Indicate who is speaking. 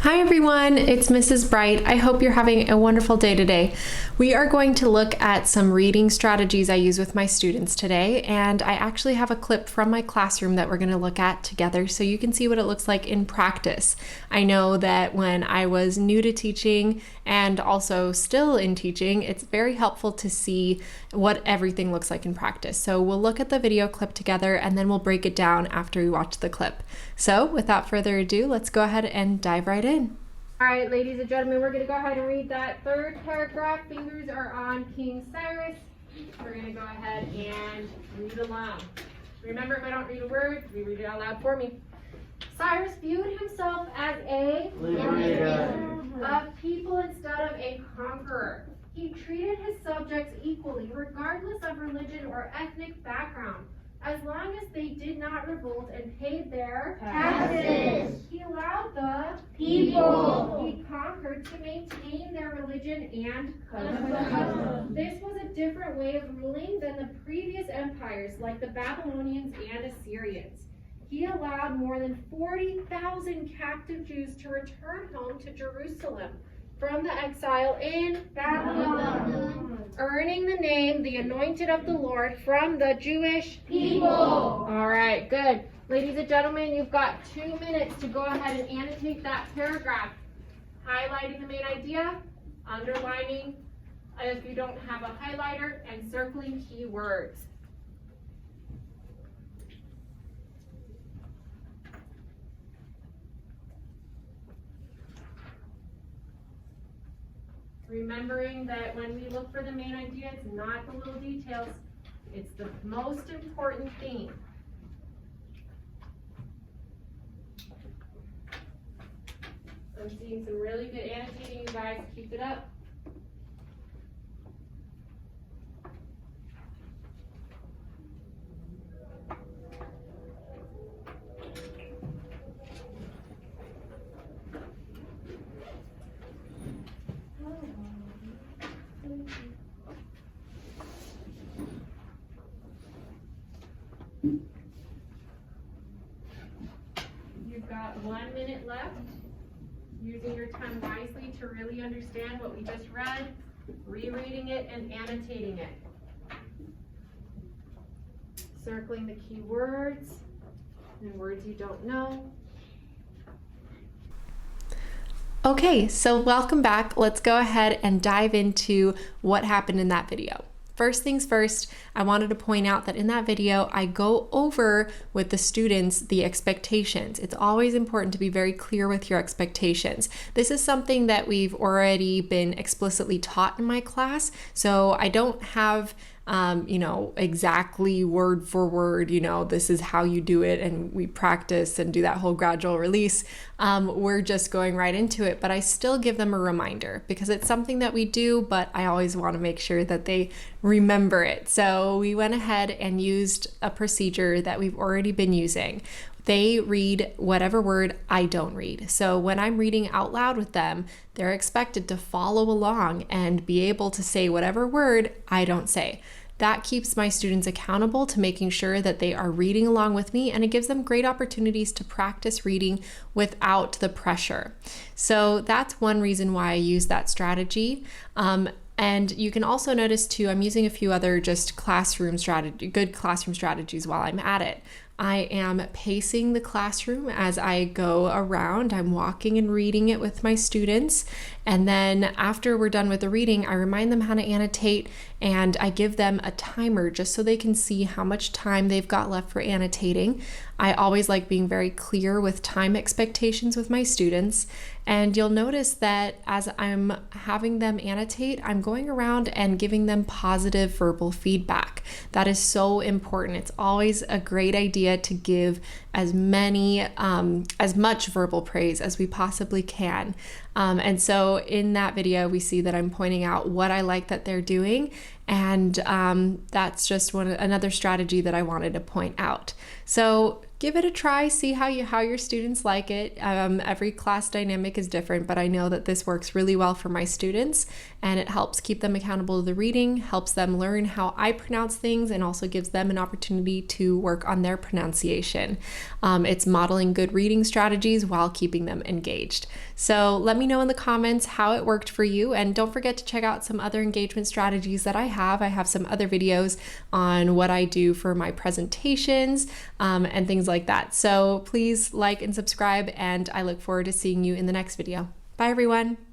Speaker 1: Hi everyone, it's Mrs. Bright. I hope you're having a wonderful day today. We are going to look at some reading strategies I use with my students today, and I actually have a clip from my classroom that we're going to look at together so you can see what it looks like in practice. I know that when I was new to teaching and also still in teaching, it's very helpful to see what everything looks like in practice. So we'll look at the video clip together and then we'll break it down after we watch the clip. So without further ado, let's go ahead and dive right in. All right, ladies and gentlemen, we're going to go ahead and read that third paragraph. Fingers are on King Cyrus. We're going to go ahead and read along. Remember, if I don't read a word, you read it out loud for me. Cyrus viewed himself as a liberator of people instead of a conqueror. He treated his subjects equally, regardless of religion or ethnic background, as long as they did not revolt and paid their taxes. He allowed the people he conquered to maintain their religion and custom. This was a different way of ruling than the previous empires like the Babylonians and Assyrians. He allowed more than 40,000 captive Jews to return home to Jerusalem from the exile in Babylon, earning the name the Anointed of the Lord from the Jewish people. All right, good. Ladies and gentlemen, you've got 2 minutes to go ahead and annotate that paragraph, highlighting the main idea, underlining if you don't have a highlighter, and circling key words. Remembering that when we look for the main idea, it's not the little details, it's the most important thing. I'm seeing some really good annotating, you guys. Keep it up. You've got 1 minute left, using your time wisely to really understand what we just read, rereading it and annotating it. Circling the key words and words you don't know. Okay, so welcome back. Let's go ahead and dive into what happened in that video. First things first, I wanted to point out that in that video, I go over with the students the expectations. It's always important to be very clear with your expectations. This is something that we've already been explicitly taught in my class, so I don't have exactly word for word, this is how you do it, and we practice and do that whole gradual release. We're just going right into it, but I still give them a reminder because it's something that we do, but I always want to make sure that they remember it. So we went ahead and used a procedure that we've already been using. They read whatever word I don't read. So when I'm reading out loud with them, they're expected to follow along and be able to say whatever word I don't say. That keeps my students accountable to making sure that they are reading along with me, and it gives them great opportunities to practice reading without the pressure. So that's one reason why I use that strategy. And you can also notice too, I'm using a few other just good classroom strategies while I'm at it. I am pacing the classroom as I go around. I'm walking and reading it with my students. And then after we're done with the reading, I remind them how to annotate, and I give them a timer just so they can see how much time they've got left for annotating. I always like being very clear with time expectations with my students. And you'll notice that as I'm having them annotate, I'm going around and giving them positive verbal feedback. That is so important. It's always a great idea to give as much verbal praise as we possibly can. And so in that video, we see that I'm pointing out what I like that they're doing And that's just another strategy that I wanted to point out. So give it a try, see how your students like it. Every class dynamic is different, but I know that this works really well for my students, and it helps keep them accountable to the reading, helps them learn how I pronounce things, and also gives them an opportunity to work on their pronunciation. It's modeling good reading strategies while keeping them engaged. So let me know in the comments how it worked for you, and don't forget to check out some other engagement strategies that I have. I have some other videos on what I do for my presentations and things like that. So please like and subscribe, and I look forward to seeing you in the next video. Bye everyone.